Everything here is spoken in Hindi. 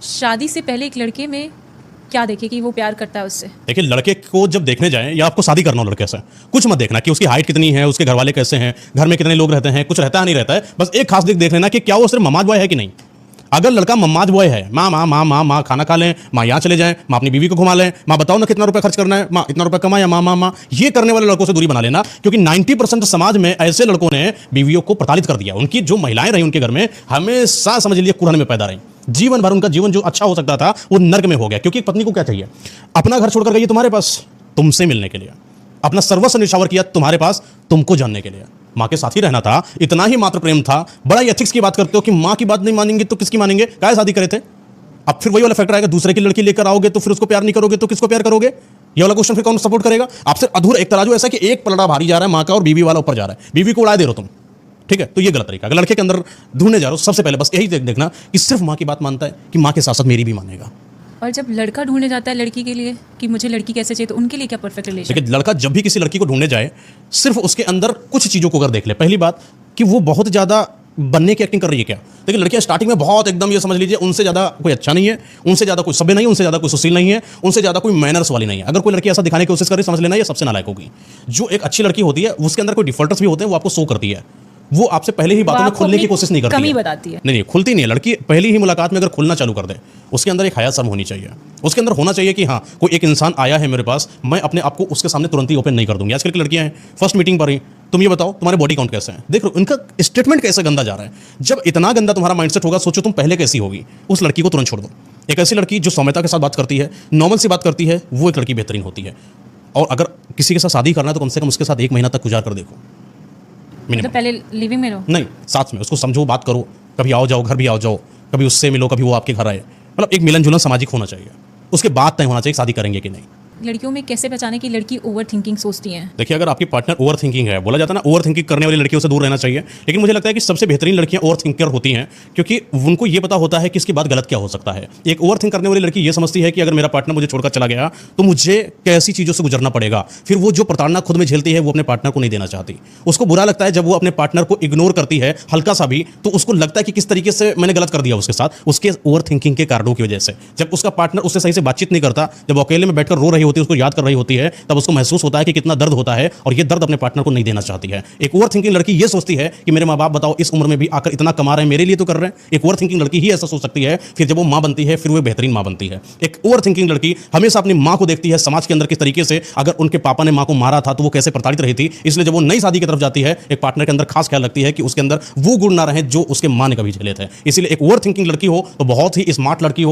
शादी से पहले एक लड़के में क्या देखे कि वो प्यार करता है उससे? देखिए, लड़के को जब देखने जाएं या आपको शादी करना हो लड़के से, कुछ मत देखना कि उसकी हाइट कितनी है, उसके घर वाले कैसे हैं, घर में कितने लोग रहते हैं, कुछ रहता है नहीं रहता है। बस एक खास देख लेना कि क्या वो सिर्फ मम्माज बॉय है कि नहीं। अगर लड़का मम्माज बॉय है, माँ माँ माँ माँ माँ खाना खा लें, माँ यहाँ चले जाएं, माँ अपनी बीवी को घुमा लें, माँ बताओ ना कितना रुपया खर्च करना है, माँ इतना रुपया कमाया, माँ माँ माँ, ये करने वाले लड़कों से दूरी बना लेना। क्योंकि 90% समाज में ऐसे लड़कों ने बीवियों को प्रताड़ित कर दिया। उनकी जो महिलाएं रही उनके घर में हमेशा समझ लीजिए कुरहन में पैदा रही। जीवन भर उनका जीवन जो अच्छा हो सकता था वो नर्क में हो गया। क्योंकि पत्नी को क्या चाहिए, अपना घर छोड़कर गई तुम्हारे पास तुमसे मिलने के लिए, अपना सर्वस्व निछावर किया तुम्हारे पास तुमको जानने के लिए, माँ के साथ ही रहना था, इतना ही मात्र प्रेम था। बड़ा ही एथिक्स की बात करते हो कि माँ की बात नहीं मानेंगे तो किसकी मानेंगे, क्या शादी करे थे। अब फिर वही वाला फैक्टर आएगा, दूसरे की लड़की लेकर आओगे तो फिर उसको प्यार नहीं करोगे तो किसको प्यार करोगे। ये वाला क्वेश्चन फिर कौन सपोर्ट करेगा। आपसे अधूरा एक तराजू ऐसा कि एक पलड़ा भारी जा रहा है माँ का और बीवी वाला ऊपर जा रहा है, बीवी को उड़ा दे रहे हो तुम, ठीक है। तो ये गलत तरीका। अगर लड़के के अंदर ढूंढने जा रहे हो सबसे पहले बस यही देखना कि सिर्फ माँ की बात मानता है कि माँ के साथ साथ मेरी भी मानेगा। और जब लड़का ढूंढने जाता है लड़की के लिए कि मुझे लड़की कैसे चाहिए, तो उनके लिए क्या परफेक्ट रिलेशन? देखिए, लड़का जब भी किसी लड़की को ढूंढने जाए सिर्फ उसके अंदर कुछ चीज़ों को अगर देख ले। पहली बात कि वो बहुत ज़्यादा बनने की एक्टिंग कर रही है क्या। देखिए, लड़कियां स्टार्टिंग में बहुत एकदम ये समझ लीजिए उनसे ज़्यादा कोई अच्छा नहीं है, उनसे ज़्यादा कोई सभ्य नहीं है, उनसे ज़्यादा कोई सुशील नहीं है, उनसे ज़्यादा कोई मैनर्स वाली नहीं है। अगर कोई लड़की ऐसा दिखाने की कोशिश करे समझ लेना ये सबसे नालायक होगी। जो एक अच्छी लड़की होती है उसके अंदर कोई डिफॉल्टर्स भी होते हैं, वो आपको शो करती है, वो आपसे पहले ही बातों में खुलने की कोशिश नहीं करती, कमी बताती है। नहीं खुलती नहीं है लड़की। पहली ही मुलाकात में अगर खुलना चालू कर दे, उसके अंदर एक हया शर्म होनी चाहिए, उसके अंदर होना चाहिए कि हाँ कोई एक इंसान आया है मेरे पास, मैं अपने आप को उसके सामने तुरंत ही ओपन नहीं कर दूंगी। आजकल की लड़कियां हैं फर्स्ट मीटिंग पर ही तुम ये बताओ तुम्हारे बॉडी काउंट कैसे हैं, देख लो इनका स्टेटमेंट कैसे गंदा जा रहा है। जब इतना गंदा तुम्हारा माइंडसेट होगा, सोचो तुम पहले कैसी होगी। उस लड़की को तुरंत छोड़ दो। एक ऐसी लड़की जो सौम्यता के साथ बात करती है, नॉर्मल सी बात करती है, वो एक लड़की बेहतरीन होती है। और अगर किसी के साथ शादी करना है तो कम से कम उसके साथ 1 महीना तक गुजार कर देखो। मतलब पहले लिविंग में रहो, नहीं साथ में उसको समझो, बात करो, कभी आओ जाओ, घर भी आओ जाओ, कभी उससे मिलो, कभी वो आपके घर आए। मतलब एक मिलन जुलन सामाजिक होना चाहिए। उसके बाद तय होना चाहिए शादी करेंगे कि नहीं। लड़कियों में कैसे पहचाने कि लड़की ओवर थिंकिंग सोचती है? देखिए, अगर आपकी पार्टनर ओवर थिंकिंग है, बोला जाता है ना ओवर थिंकिंग करने वाली लड़कियों से दूर रहना चाहिए। लेकिन मुझे लगता है कि सबसे बेहतरीन लड़कियां ओवर थिंकर होती हैं, क्योंकि उनको ये पता होता है कि इसके बाद गलत क्या हो सकता है। एक ओवर थिंक करने वाली लड़की ये समझती है कि अगर मेरा पार्टनर मुझे छोड़कर चला गया तो मुझे कैसी चीज़ों से गुजरना पड़ेगा। फिर वो जो प्रताड़ना खुद में झेलती है वो अपने पार्टनर को नहीं देना चाहती। उसको बुरा लगता है जब वो अपने पार्टनर को इग्नोर करती है हल्का सा भी, तो उसको लगता है कि किस तरीके से मैंने गलत कर दिया उसके साथ, उसके ओवर थिंकिंग के कारणों की वजह से। जब उसका पार्टनर उससे सही से बातचीत नहीं करता, जब अकेले में बैठकर रो रही होती है, उसको याद कर रही होती है, तब उसको महसूस होता है कि कितना दर्द होता है और ये दर्द अपने पार्टनर को नहीं देना चाहती है। एक ओवर थिंकिंग लड़की ये सोचती है कि मेरे माँ बाप बताओ इस उम्र में भी आकर इतना कमा रहे हैं, मेरे लिए तो कर रहे हैं। एक ओवर थिंकिंग लड़की ही ऐसा सोच सकती है। फिर जब वो माँ बनती है फिर वो बेहतरीन माँ बनती है। एक ओवर थिंकिंग लड़की हमेशा अपनी माँ को देखती है समाज के अंदर किस तरीके से, अगर उनके पापा ने माँ को मारा था तो वो कैसे प्रताड़ित रही थी। इसलिए जब वो नई शादी की तरफ जाती है, एक पार्टनर के अंदर खास ख्याल रखती है कि उसके अंदर वो गुण ना रहे जो उसके माँ ने कभी झेले थे। इसलिए एक ओवर थिंकिंग लड़की हो तो बहुत ही स्मार्ट लड़की हो।